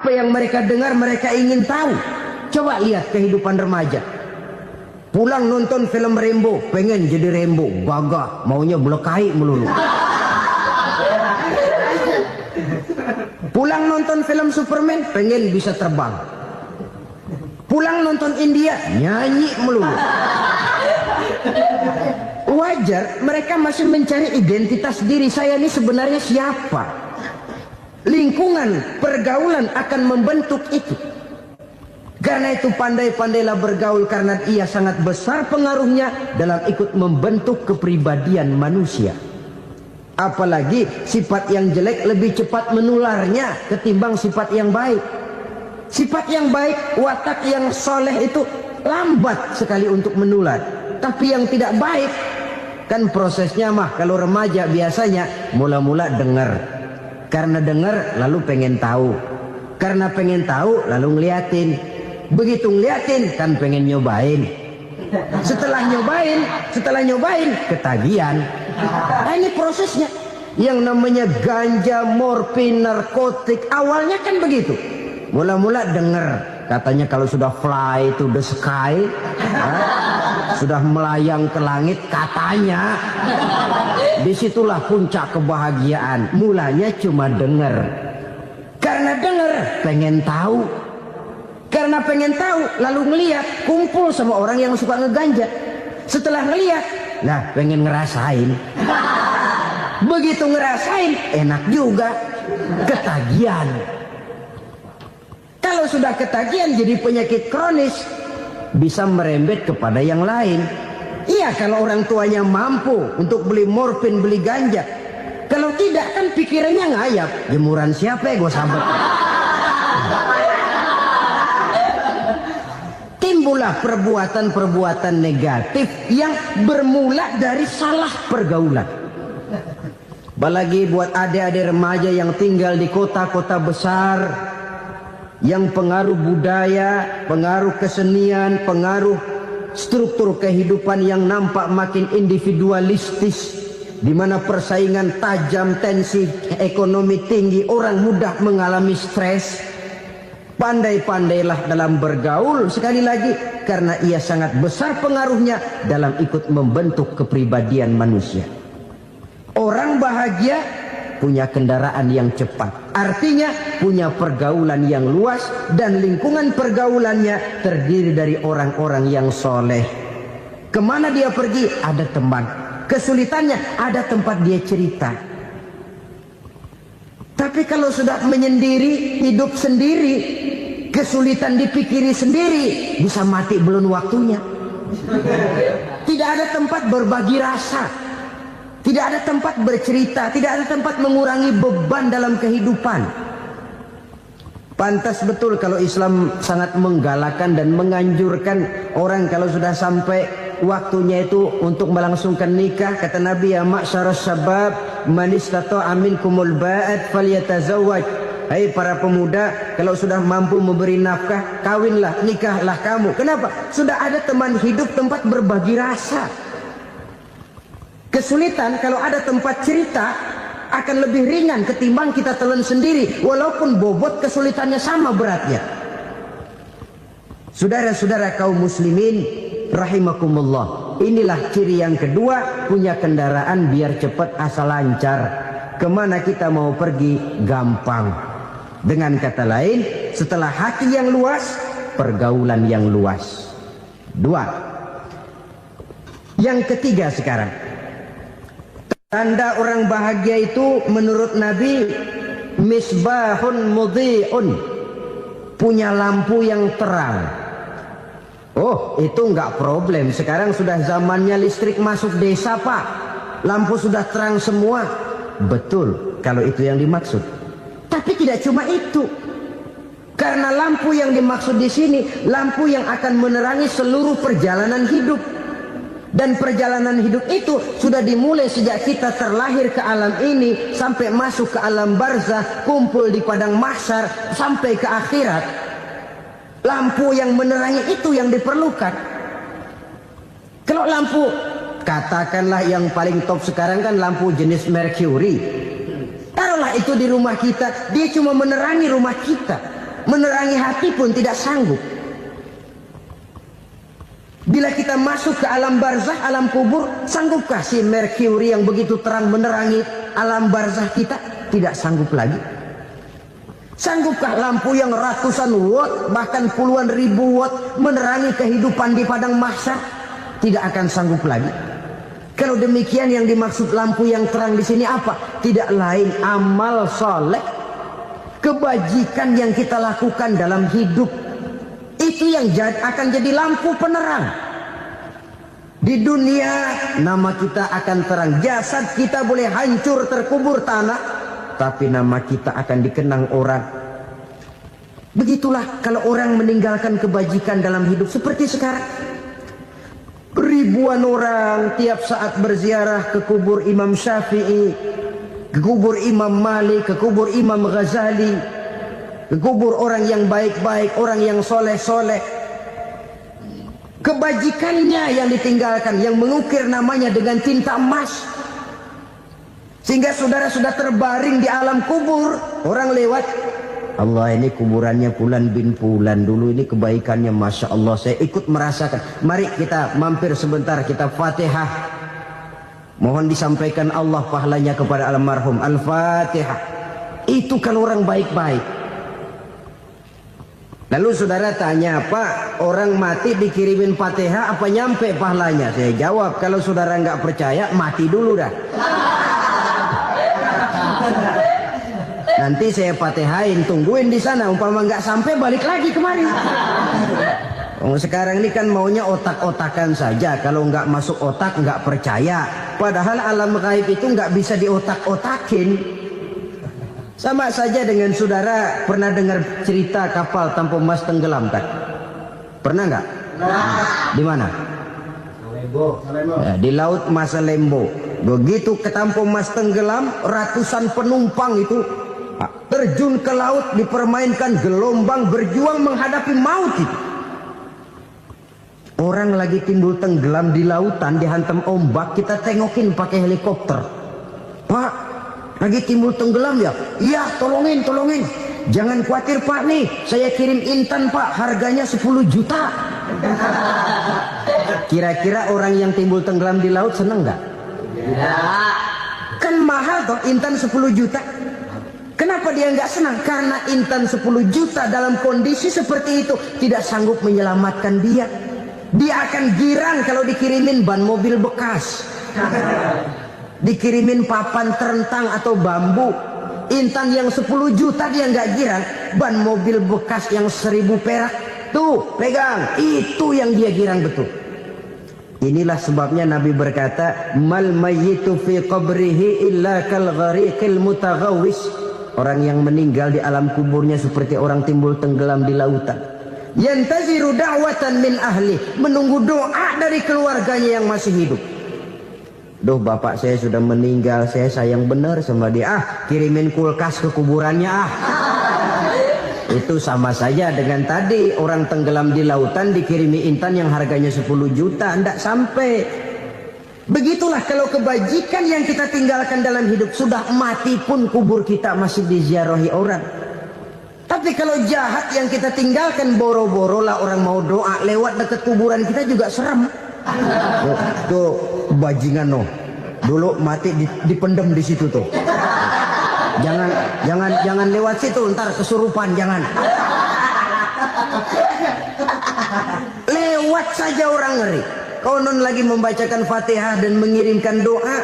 Apa yang mereka dengar mereka ingin tahu. Coba lihat kehidupan remaja. Pulang nonton film Rambo, pengen jadi Rambo, gagah, maunya belekai melulu. Pulang nonton film Superman, pengen bisa terbang. Pulang nonton India, nyanyi melulu. Wajar, mereka masih mencari identitas diri. Saya ini sebenarnya siapa? Lingkungan, pergaulan akan membentuk itu. Karena itu pandai-pandailah bergaul, karena ia sangat besar pengaruhnya dalam ikut membentuk kepribadian manusia. Apalagi sifat yang jelek lebih cepat menularnya ketimbang sifat yang baik. Sifat yang baik, watak yang soleh itu lambat sekali untuk menular. Tapi yang tidak baik, kan prosesnya mah kalau remaja biasanya mula-mula dengar. Karena dengar lalu pengen tahu. Karena pengen tahu lalu ngeliatin. Begitu ngeliatin kan pengen nyobain. Setelah nyobain ketagihan. Nah, ini prosesnya. Yang namanya ganja, morfin, narkotik awalnya kan begitu. Mula-mula dengar, katanya kalau sudah fly to the sky, sudah melayang ke langit katanya, disitulah puncak kebahagiaan. Mulanya cuma dengar. Karena dengar pengen tahu. Karena pengen tahu lalu ngeliat, kumpul sama orang yang suka ngeganja. Setelah ngeliat, nah pengen ngerasain. Begitu ngerasain enak juga, ketagihan. Kalau sudah ketagihan jadi penyakit kronis, bisa merembet kepada yang lain. Iya, kalau orang tuanya mampu untuk beli morfin, beli ganja. Kalau tidak kan pikirannya ngayap, jemuran siapa ya gue sabet. Timbullah perbuatan-perbuatan negatif yang bermula dari salah pergaulan. Apalagi buat adik-adik remaja yang tinggal di kota-kota besar, yang pengaruh budaya, pengaruh kesenian, pengaruh struktur kehidupan yang nampak makin individualistis, di mana persaingan tajam, tensi ekonomi tinggi, orang mudah mengalami stres. Pandai-pandailah dalam bergaul, sekali lagi, karena ia sangat besar pengaruhnya dalam ikut membentuk kepribadian manusia. Orang bahagia punya kendaraan yang cepat, artinya punya pergaulan yang luas, dan lingkungan pergaulannya terdiri dari orang-orang yang soleh. Kemana dia pergi ada teman, kesulitannya ada tempat dia cerita. Tapi kalau sudah menyendiri, hidup sendiri, kesulitan dipikiri sendiri, bisa mati belum waktunya. Tidak ada tempat berbagi rasa, tidak ada tempat bercerita, tidak ada tempat mengurangi beban dalam kehidupan. Pantas betul kalau Islam sangat menggalakkan dan menganjurkan orang kalau sudah sampai waktunya itu untuk melangsungkan nikah. Kata Nabi, ya ma'syaras syabab man istata'a minkumul ba'at falyatazawwaj. Hai para pemuda, kalau sudah mampu memberi nafkah, kawinlah, nikahlah kamu. Kenapa? Sudah ada teman hidup, tempat berbagi rasa. Kesulitan kalau ada tempat cerita akan lebih ringan ketimbang kita telan sendiri, walaupun bobot kesulitannya sama beratnya. Saudara-saudara kaum muslimin rahimakumullah, inilah ciri yang kedua, punya kendaraan biar cepat asal lancar. Kemana kita mau pergi gampang. Dengan kata lain, setelah hati yang luas, pergaulan yang luas. Dua. Yang ketiga sekarang, tanda orang bahagia itu menurut Nabi, misbahun mudhi'un, punya lampu yang terang. Oh, itu enggak problem. Sekarang sudah zamannya listrik masuk desa, Pak. Lampu sudah terang semua. Betul, kalau itu yang dimaksud. Tapi tidak cuma itu. Karena lampu yang dimaksud di sini, lampu yang akan menerangi seluruh perjalanan hidup. Dan perjalanan hidup itu sudah dimulai sejak kita terlahir ke alam ini, sampai masuk ke alam barzah, kumpul di padang mahsyar, sampai ke akhirat. Lampu yang menerangi itu yang diperlukan. Kalau lampu, katakanlah yang paling top sekarang kan lampu jenis Mercury. Taruhlah itu di rumah kita, dia cuma menerangi rumah kita. Menerangi hati pun tidak sanggup. Bila kita masuk ke alam barzah, alam kubur, sanggupkah si Merkuri yang begitu terang menerangi alam barzah kita? Tidak sanggup lagi. Sanggupkah lampu yang ratusan watt, bahkan puluhan ribu watt menerangi kehidupan di padang mahsyar? Tidak akan sanggup lagi. Kalau demikian, yang dimaksud lampu yang terang di sini apa? Tidak lain amal soleh, kebajikan yang kita lakukan dalam hidup. Itu yang akan jadi lampu penerang. Di dunia nama kita akan terang. Jasad kita boleh hancur terkubur tanah, tapi nama kita akan dikenang orang. Begitulah kalau orang meninggalkan kebajikan dalam hidup seperti sekarang. Ribuan orang tiap saat berziarah ke kubur Imam Syafi'i, ke kubur Imam Malik, ke kubur Imam Ghazali, ke kubur orang yang baik-baik, orang yang soleh-soleh. Kebajikannya yang ditinggalkan, yang mengukir namanya dengan tinta emas. Sehingga saudara sudah terbaring di alam kubur. Orang lewat, Allah, ini kuburannya Fulan bin Fulan, dulu ini kebaikannya Masya Allah, saya ikut merasakan. Mari kita mampir sebentar, kita Fatihah. Mohon disampaikan Allah pahalanya kepada almarhum. Al-Fatihah. Itu kalau orang baik-baik. Lalu saudara tanya, Pak, orang mati dikirimin Fatihah apa nyampe pahalanya? Saya jawab, kalau saudara nggak percaya, mati dulu dah. Nanti saya Fatihain, tungguin di sana. Umpama nggak sampai, balik lagi kemari. Sekarang ini kan maunya otak-otakan saja. Kalau nggak masuk otak, nggak percaya. Padahal alam gaib itu nggak bisa diotak-otakin. Sama saja dengan saudara pernah dengar cerita kapal tanpa emas tenggelam kan? Pernah nggak? Di mana? Ya, di laut Masalembo. Begitu ke tanpa emas tenggelam, ratusan penumpang itu terjun ke laut, dipermainkan gelombang, berjuang menghadapi maut itu. Orang lagi timbul tenggelam di lautan, dihantam ombak, kita tengokin pakai helikopter. Pak, lagi timbul tenggelam ya? Iya, tolongin. Jangan khawatir Pak, nih saya kirim intan Pak, harganya 10 juta. Kira-kira orang yang timbul tenggelam di laut seneng nggak? Tidak. Kan mahal toh intan 10 juta. Kenapa dia nggak senang? Karena intan 10 juta dalam kondisi seperti itu tidak sanggup menyelamatkan dia. Dia akan girang kalau dikirimin ban mobil bekas. Dikirimin papan terentang atau bambu. Intan yang 10 juta dia nggak girang. Ban mobil bekas yang 1000 perak, tuh pegang, itu yang dia girang betul. Inilah sebabnya Nabi berkata, mal mayyitu fi qabrihi illa kal ghariqil mutaghawwis. Orang yang meninggal di alam kuburnya seperti orang timbul tenggelam di lautan. Yantaziru da'watan min ahli, menunggu doa dari keluarganya yang masih hidup. Duh, bapak saya sudah meninggal, saya sayang benar sama dia. Kirimin kulkas ke kuburannya Itu sama saja dengan tadi orang tenggelam di lautan dikirimi intan yang harganya 10 juta, tidak sampai. Begitulah kalau kebajikan yang kita tinggalkan dalam hidup, sudah mati pun kubur kita masih diziarahi orang. Tapi kalau jahat yang kita tinggalkan, boro-boro lah orang mau doa lewat dekat kuburan kita juga serem. Tuh bajingan no, dulu mati dipendem di situ tuh. Jangan lewat situ, ntar kesurupan, jangan. Lewat saja orang ngeri. Konon lagi membacakan Fatihah dan mengirimkan doa.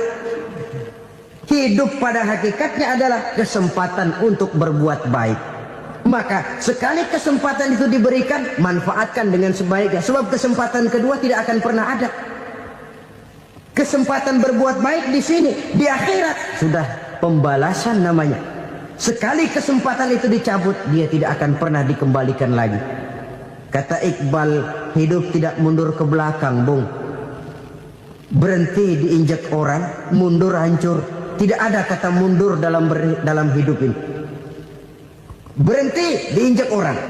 Hidup pada hakikatnya adalah kesempatan untuk berbuat baik. Maka sekali kesempatan itu diberikan, manfaatkan dengan sebaiknya. Sebab kesempatan kedua tidak akan pernah ada. Kesempatan berbuat baik di sini, di akhirat sudah pembalasan namanya. Sekali kesempatan itu dicabut, dia tidak akan pernah dikembalikan lagi. Kata Iqbal, hidup tidak mundur ke belakang, Bung. Berhenti diinjak orang, mundur hancur. Tidak ada kata mundur dalam hidup ini. Berhenti diinjak orang,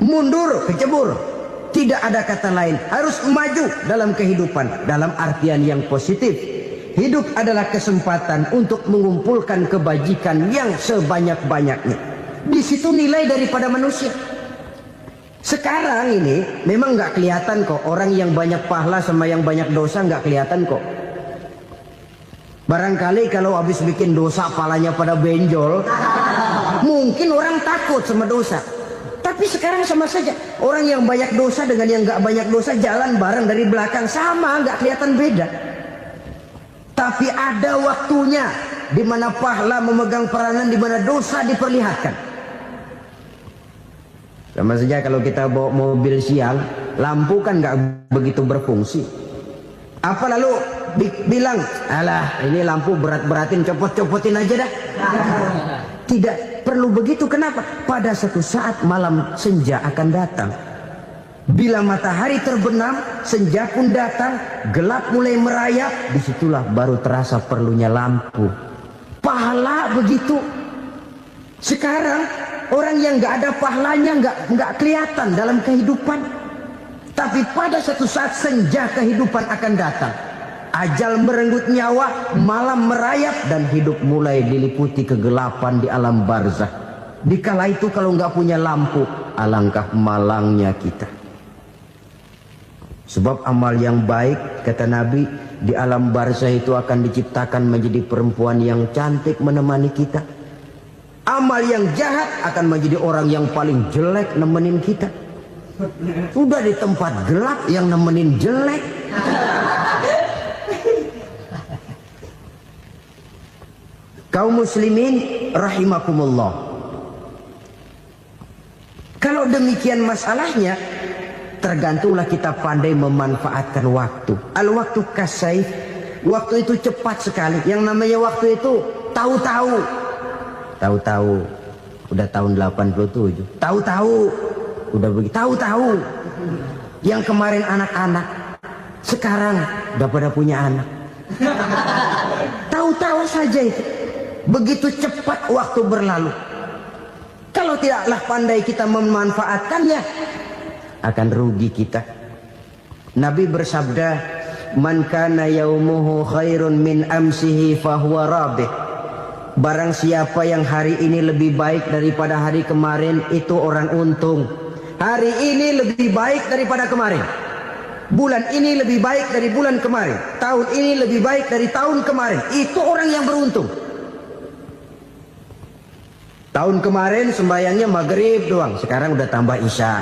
mundur kecebur. Tidak ada kata lain. Harus maju dalam kehidupan, dalam artian yang positif. Hidup adalah kesempatan untuk mengumpulkan kebajikan yang sebanyak-banyaknya. Di situ nilai daripada manusia. Sekarang ini memang nggak kelihatan kok, orang yang banyak pahala sama yang banyak dosa nggak kelihatan kok. Barangkali kalau habis bikin dosa palanya pada benjol, mungkin orang takut sama dosa. Tapi sekarang sama saja, orang yang banyak dosa dengan yang nggak banyak dosa jalan bareng dari belakang, sama, nggak kelihatan beda. Tapi ada waktunya di mana pahala memegang peranan, di mana dosa diperlihatkan. Sama saja kalau kita bawa mobil siang, lampu kan nggak begitu berfungsi. Apa lalu bilang, alah ini lampu berat-beratin, copot-copotin aja dah. Tidak perlu begitu. Kenapa? Pada satu saat malam senja akan datang. Bila matahari terbenam, senja pun datang, gelap mulai merayap, disitulah baru terasa perlunya lampu. Pahala begitu. Sekarang orang yang nggak ada pahalanya nggak kelihatan dalam kehidupan. Tapi pada satu saat senja kehidupan akan datang. Ajal merenggut nyawa, malam merayap, dan hidup mulai diliputi kegelapan di alam barzah. Dikala itu kalau nggak punya lampu, alangkah malangnya kita. Sebab amal yang baik, kata Nabi, di alam barzah itu akan diciptakan menjadi perempuan yang cantik menemani kita. Amal yang jahat akan menjadi orang yang paling jelek nemenin kita. Sudah di tempat gelap yang nemenin jelek. Kaum muslimin rahimakumullah. Kalau demikian masalahnya, tergantunglah kita pandai memanfaatkan waktu. Al-waktu kasayf. Waktu itu cepat sekali. Yang namanya waktu itu tahu-tahu. Tahu-tahu. Udah tahun 87. Tahu-tahu. Udah begitu. Tahu-tahu. Yang kemarin anak-anak, sekarang udah pada punya anak. Tahu-tahu saja itu. Begitu cepat waktu berlalu. Kalau tidaklah pandai kita memanfaatkannya, akan rugi kita. Nabi bersabda, "Man kana yaumuhu khairun min amsihi fahuwa rabih." Barang siapa yang hari ini lebih baik daripada hari kemarin, itu orang untung. Hari ini lebih baik daripada kemarin. Bulan ini lebih baik dari bulan kemarin. Tahun ini lebih baik dari tahun kemarin. Itu orang yang beruntung. Tahun kemarin sembayangnya maghrib doang, sekarang udah tambah isya.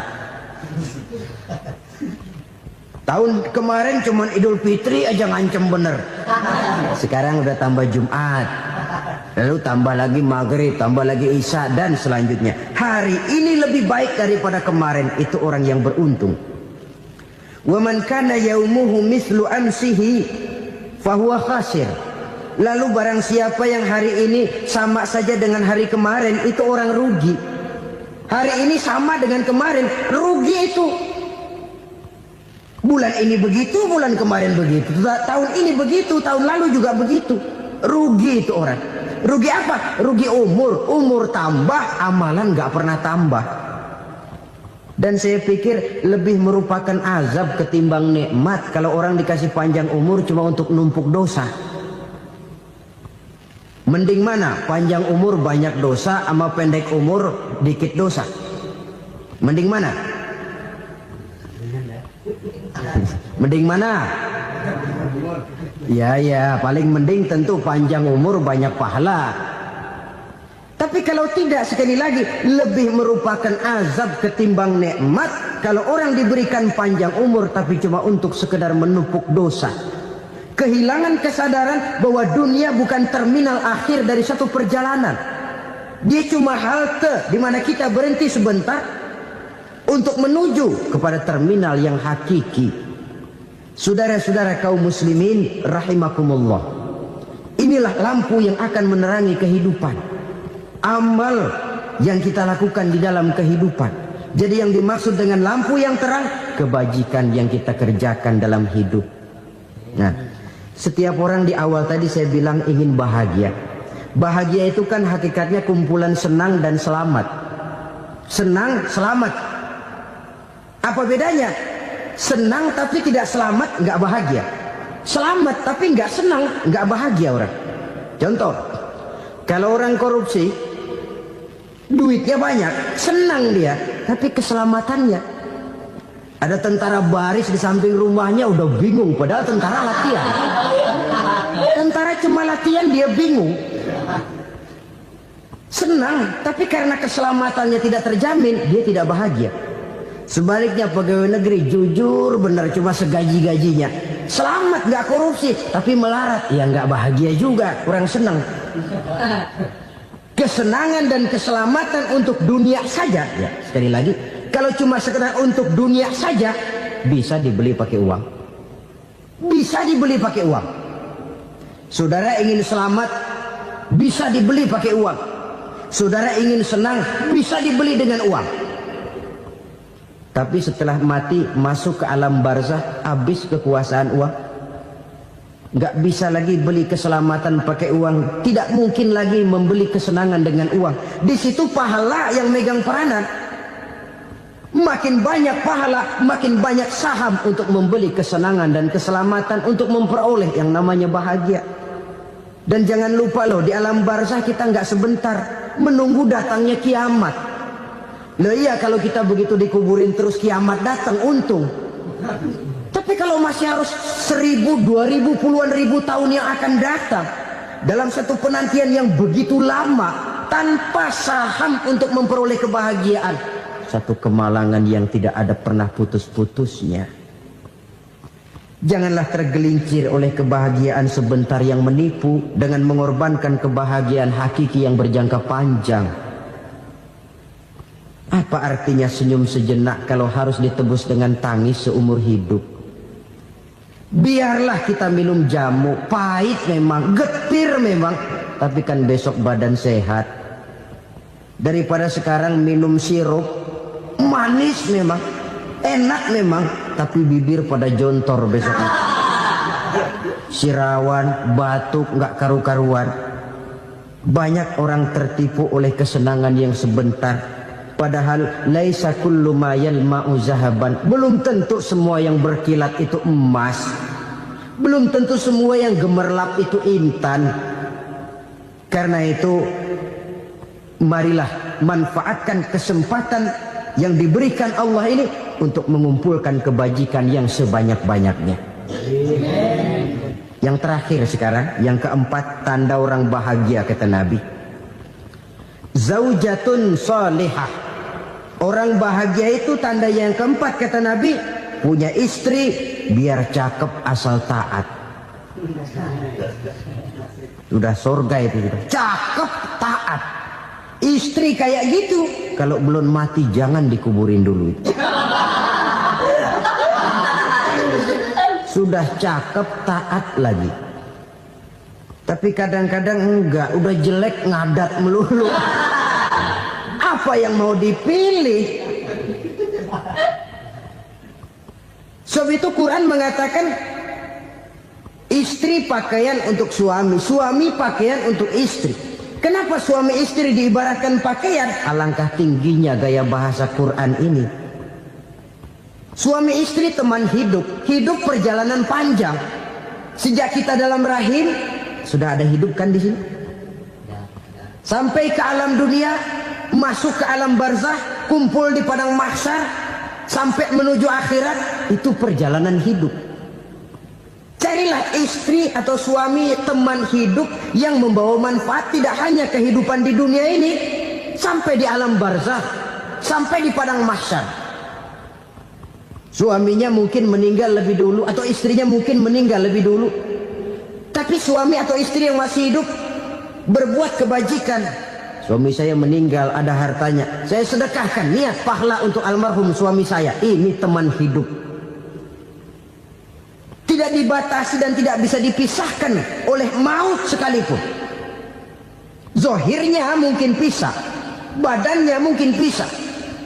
Tahun kemarin cuman Idul Fitri aja ngancem bener, sekarang udah tambah Jumat, lalu tambah lagi maghrib, tambah lagi isya, dan selanjutnya. Hari ini lebih baik daripada kemarin, itu orang yang beruntung. Wa man kana yaumuhu mislu amsihi fahuwa khasir. Lalu barang siapa yang hari ini sama saja dengan hari kemarin, itu orang rugi. Hari ini sama dengan kemarin, rugi itu. Bulan ini begitu, bulan kemarin begitu. Tahun ini begitu, tahun lalu juga begitu. Rugi itu orang. Rugi apa? Rugi umur. Umur tambah, amalan gak pernah tambah. Dan saya pikir lebih merupakan azab ketimbang nikmat kalau orang dikasih panjang umur cuma untuk numpuk dosa. Mending mana? Panjang umur banyak dosa sama pendek umur dikit dosa? Mending mana? Mending mana? Ya, paling mending tentu panjang umur banyak pahala. Tapi kalau tidak, sekali lagi, lebih merupakan azab ketimbang nikmat kalau orang diberikan panjang umur tapi cuma untuk sekedar menumpuk dosa. Kehilangan kesadaran bahwa dunia bukan terminal akhir dari satu perjalanan. Dia cuma halte di mana kita berhenti sebentar untuk menuju kepada terminal yang hakiki. Saudara-saudara kaum muslimin rahimakumullah. Inilah lampu yang akan menerangi kehidupan. Amal yang kita lakukan di dalam kehidupan. Jadi yang dimaksud dengan lampu yang terang, kebajikan yang kita kerjakan dalam hidup. Nah, setiap orang di awal tadi saya bilang ingin bahagia. Bahagia itu kan hakikatnya kumpulan senang dan selamat. Senang, selamat. Apa bedanya? Senang tapi tidak selamat, nggak bahagia. Selamat tapi nggak senang, nggak bahagia orang. Contoh, kalau orang korupsi, duitnya banyak, senang dia, tapi keselamatannya. Ada tentara baris di samping rumahnya udah bingung, padahal tentara latihan. Tentara cuma latihan, dia bingung. Senang, tapi karena keselamatannya tidak terjamin, dia tidak bahagia. Sebaliknya pegawai negeri jujur benar, cuma segaji-gajinya, selamat gak korupsi, tapi melarat, ya gak bahagia juga, kurang senang. Kesenangan dan keselamatan untuk dunia saja, ya sekali lagi, kalau cuma sekedar untuk dunia saja, bisa dibeli pakai uang. Bisa dibeli pakai uang. Saudara ingin selamat, bisa dibeli pakai uang. Saudara ingin senang, bisa dibeli dengan uang. Tapi setelah mati, masuk ke alam barzah, habis kekuasaan uang. Gak bisa lagi beli keselamatan pakai uang. Tidak mungkin lagi membeli kesenangan dengan uang. Di situ pahala yang megang peranan. Makin banyak pahala, makin banyak saham untuk membeli kesenangan dan keselamatan, untuk memperoleh yang namanya bahagia. Dan jangan lupa loh, di alam barzah kita nggak sebentar, menunggu datangnya kiamat. Loh iya, kalau kita begitu dikuburin terus kiamat datang, untung. Tapi kalau masih harus 1000, 2000, puluhan ribu tahun yang akan datang, dalam satu penantian yang begitu lama, tanpa saham untuk memperoleh kebahagiaan, satu kemalangan yang tidak ada pernah putus-putusnya. Janganlah tergelincir oleh kebahagiaan sebentar yang menipu dengan mengorbankan kebahagiaan hakiki yang berjangka panjang. Apa artinya senyum sejenak kalau harus ditebus dengan tangis seumur hidup? Biarlah kita minum jamu, pahit memang, getir memang, tapi kan besok badan sehat. Daripada sekarang minum sirup, manis memang, enak memang, tapi bibir pada jontor besok. Sirawan, batuk, nggak karu-karuan. Banyak orang tertipu oleh kesenangan yang sebentar. Padahal laisa kullu ma yalma'u zahaban. Belum tentu semua yang berkilat itu emas. Belum tentu semua yang gemerlap itu intan. Karena itu, marilah manfaatkan kesempatan yang diberikan Allah ini untuk mengumpulkan kebajikan yang sebanyak-banyaknya. Yang terakhir sekarang, yang keempat, tanda orang bahagia kata Nabi. Zaujatun salihah. Orang bahagia itu tanda yang keempat kata Nabi, punya istri biar cakep asal taat. Sudah surga itu, cakep taat. Istri kayak gitu, kalau belum mati jangan dikuburin dulu. Sudah cakep taat lagi. Tapi kadang-kadang enggak, udah jelek ngadat melulu. Apa yang mau dipilih? Sebab itu Quran mengatakan istri pakaian untuk suami, suami pakaian untuk istri. Kenapa suami istri diibaratkan pakaian? Alangkah tingginya gaya bahasa Quran ini. Suami istri teman hidup, hidup perjalanan panjang. Sejak kita dalam rahim sudah ada hidup kan di sini. Sampai ke alam dunia, masuk ke alam barzah, kumpul di padang mahsyar, sampai menuju akhirat, itu perjalanan hidup. Carilah istri atau suami teman hidup yang membawa manfaat tidak hanya kehidupan di dunia ini, sampai di alam barzah, sampai di padang mahsyar. Suaminya mungkin meninggal lebih dulu, atau istrinya mungkin meninggal lebih dulu. Tapi suami atau istri yang masih hidup berbuat kebajikan. Suami saya meninggal, ada hartanya, saya sedekahkan, niat pahala untuk almarhum suami saya. Ini teman hidup. Tidak dibatasi dan tidak bisa dipisahkan oleh maut sekalipun. Zohirnya mungkin pisah, badannya mungkin pisah,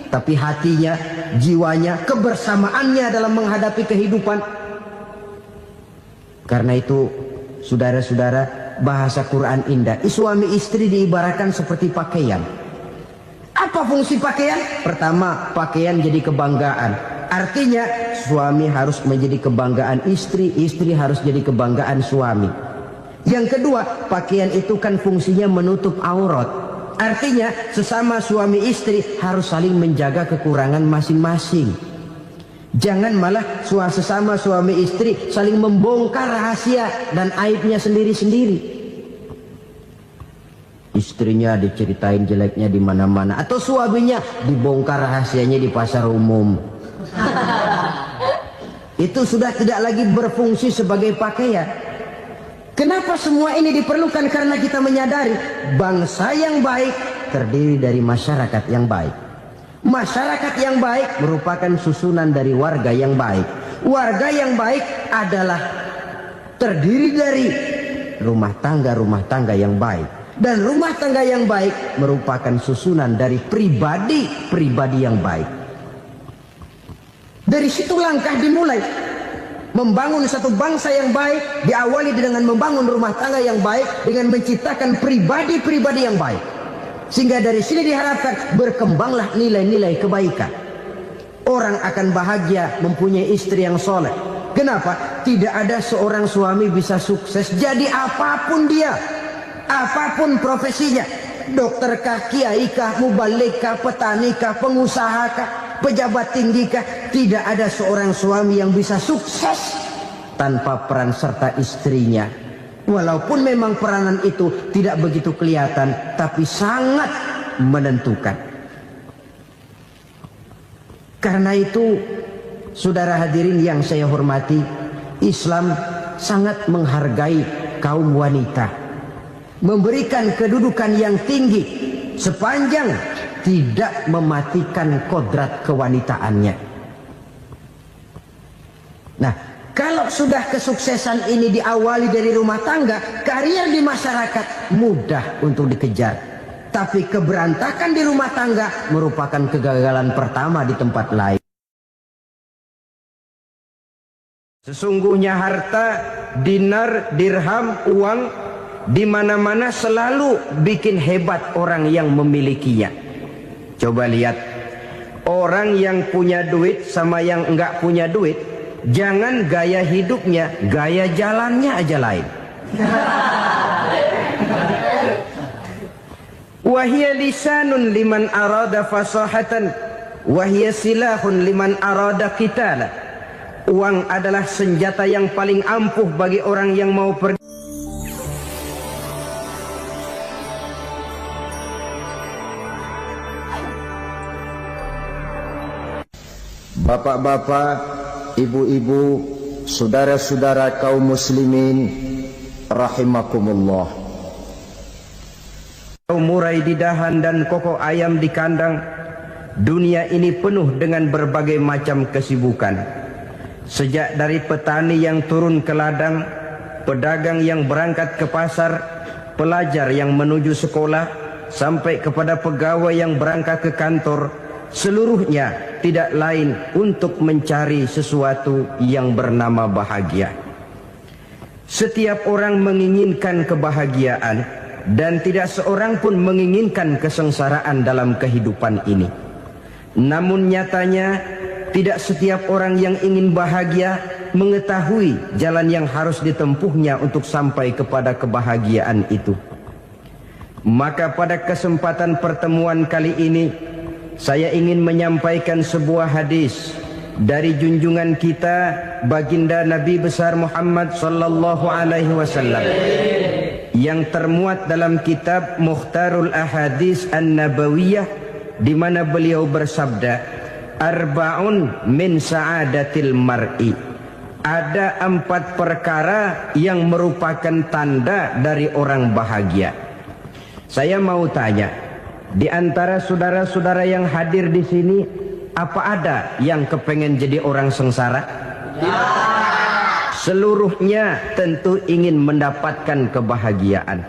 tapi hatinya, jiwanya, kebersamaannya dalam menghadapi kehidupan. Karena itu, saudara-saudara, bahasa Quran indah. Suami istri diibaratkan seperti pakaian. Apa fungsi pakaian? Pertama, pakaian jadi kebanggaan. Artinya suami harus menjadi kebanggaan istri, istri harus jadi kebanggaan suami. Yang kedua, pakaian itu kan fungsinya menutup aurat. Artinya sesama suami istri harus saling menjaga kekurangan masing-masing. Jangan malah sesama suami istri saling membongkar rahasia dan aibnya sendiri-sendiri. Istrinya diceritain jeleknya di mana-mana, atau suaminya dibongkar rahasianya di pasar umum. Itu sudah tidak lagi berfungsi sebagai pakaian. Kenapa semua ini diperlukan? Karena kita menyadari bangsa yang baik terdiri dari masyarakat yang baik. Masyarakat yang baik merupakan susunan dari warga yang baik. Warga yang baik adalah terdiri dari rumah tangga yang baik. Dan rumah tangga yang baik merupakan susunan dari pribadi yang baik. Dari situ langkah dimulai. Membangun satu bangsa yang baik diawali dengan membangun rumah tangga yang baik, dengan menciptakan pribadi-pribadi yang baik. Sehingga dari sini diharapkan berkembanglah nilai-nilai kebaikan. Orang akan bahagia mempunyai istri yang soleh. Kenapa? Tidak ada seorang suami bisa sukses jadi apapun dia, apapun profesinya. Dokter kah, kiai kah, mubalik kah, petani kah, pengusaha kah, pejabat tinggi kah? Tidak ada seorang suami yang bisa sukses tanpa peran serta istrinya. Walaupun memang peranan itu tidak begitu kelihatan, tapi sangat menentukan. Karena itu, saudara hadirin yang saya hormati, Islam sangat menghargai kaum wanita, memberikan kedudukan yang tinggi sepanjang tidak mematikan kodrat kewanitaannya. Nah, kalau sudah kesuksesan ini diawali dari rumah tangga, karier di masyarakat mudah untuk dikejar. Tapi keberantakan di rumah tangga merupakan kegagalan pertama di tempat lain. Sesungguhnya harta, dinar, dirham, uang di mana-mana selalu bikin hebat orang yang memilikinya. Coba lihat, orang yang punya duit sama yang enggak punya duit, jangan gaya hidupnya, gaya jalannya aja lain. Wahia lisanun liman arada fasahatan, wahia silahun liman arada qitala. Uang adalah senjata yang paling ampuh bagi orang yang mau pergi. Bapak-bapak, ibu-ibu, saudara-saudara kaum muslimin rahimakumullah. Murai di dahan dan kokok ayam di kandang, dunia ini penuh dengan berbagai macam kesibukan. Sejak dari petani yang turun ke ladang, pedagang yang berangkat ke pasar, pelajar yang menuju sekolah, sampai kepada pegawai yang berangkat ke kantor, seluruhnya tidak lain untuk mencari sesuatu yang bernama bahagia. Setiap orang menginginkan kebahagiaan, dan tidak seorang pun menginginkan kesengsaraan dalam kehidupan ini. Namun nyatanya tidak setiap orang yang ingin bahagia mengetahui jalan yang harus ditempuhnya untuk sampai kepada kebahagiaan itu. Maka pada kesempatan pertemuan kali ini, saya ingin menyampaikan sebuah hadis dari junjungan kita baginda Nabi besar Muhammad sallallahu alaihi wasallam yang termuat dalam kitab Mukhtarul Ahadits An-Nabawiyah, di mana beliau bersabda, arba'un min sa'adatil mar'i. Ada 4 perkara yang merupakan tanda dari orang bahagia. Saya mau tanya, di antara saudara-saudara yang hadir di sini, apa ada yang kepengen jadi orang sengsara? Ya. Seluruhnya tentu ingin mendapatkan kebahagiaan.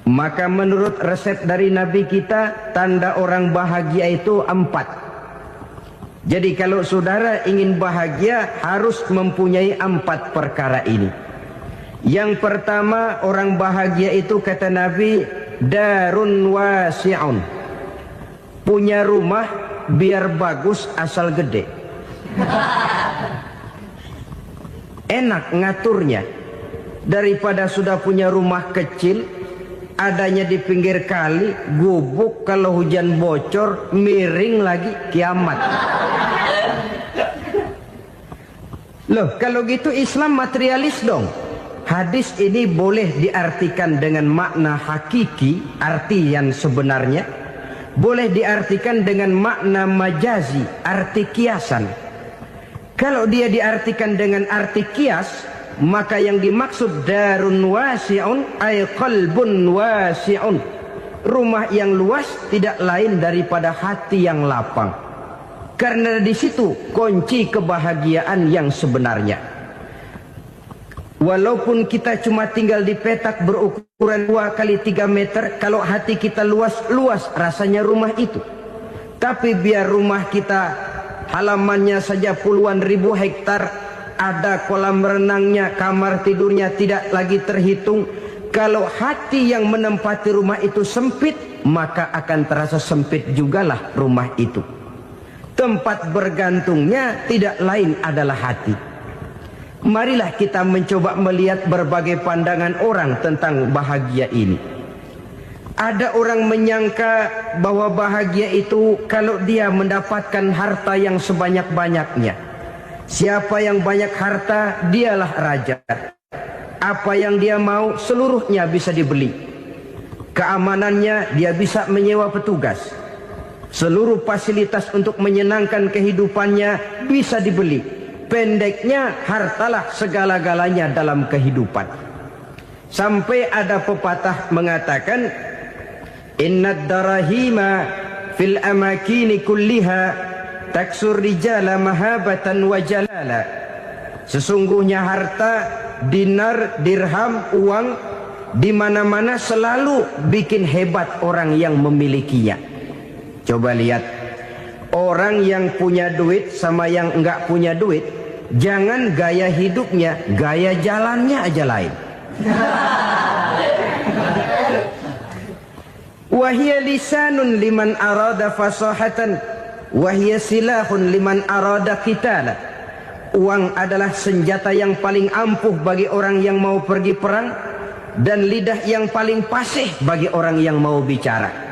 Maka menurut resep dari Nabi kita, tanda orang bahagia itu 4. Jadi kalau saudara ingin bahagia, harus mempunyai 4 perkara ini. Yang pertama, orang bahagia itu kata Nabi, darun wasi'un. Punya rumah biar bagus asal gede. Enak ngaturnya. Daripada sudah punya rumah kecil, adanya di pinggir kali, gubuk, kalau hujan bocor, miring lagi, kiamat. Loh, kalau gitu Islam materialis dong. Hadis ini boleh diartikan dengan makna hakiki, arti yang sebenarnya. Boleh diartikan dengan makna majazi, arti kiasan. Kalau dia diartikan dengan arti kias, maka yang dimaksud darun wasi'un ay qalbun wasi'un. Rumah yang luas tidak lain daripada hati yang lapang. Karena di situ kunci kebahagiaan yang sebenarnya. Walaupun kita cuma tinggal di petak berukuran 2 kali 3 meter, kalau hati kita luas rasanya rumah itu. Tapi biar rumah kita halamannya saja puluhan ribu hektar, ada kolam renangnya, kamar tidurnya tidak lagi terhitung. Kalau hati yang menempati rumah itu sempit, maka akan terasa sempit jugalah rumah itu. Tempat bergantungnya tidak lain adalah hati. Marilah kita mencoba melihat berbagai pandangan orang tentang bahagia ini. Ada orang menyangka bahwa bahagia itu kalau dia mendapatkan harta yang sebanyak-banyaknya. Siapa yang banyak harta, dialah raja. Apa yang dia mau, seluruhnya bisa dibeli. Keamanannya, dia bisa menyewa petugas. Seluruh fasilitas untuk menyenangkan kehidupannya bisa dibeli. Pendeknya, hartalah segala-galanya dalam kehidupan. Sampai ada pepatah mengatakan, innad darahima fil amakini kulliha taksur rijala mahabatan wa jalala. Sesungguhnya harta, dinar, dirham, uang di mana-mana selalu bikin hebat orang yang memilikinya. Coba lihat, orang yang punya duit sama yang enggak punya duit, jangan gaya hidupnya, gaya jalannya aja lain. Wahia lisanun liman arada fasahatan, wahia silahun liman arada qitala. Uang adalah senjata yang paling ampuh bagi orang yang mau pergi perang, dan lidah yang paling fasih bagi orang yang mau bicara.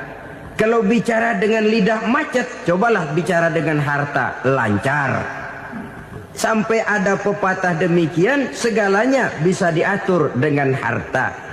Kalau bicara dengan lidah macet, cobalah bicara dengan harta, lancar. Sampai ada pepatah demikian, segalanya bisa diatur dengan harta.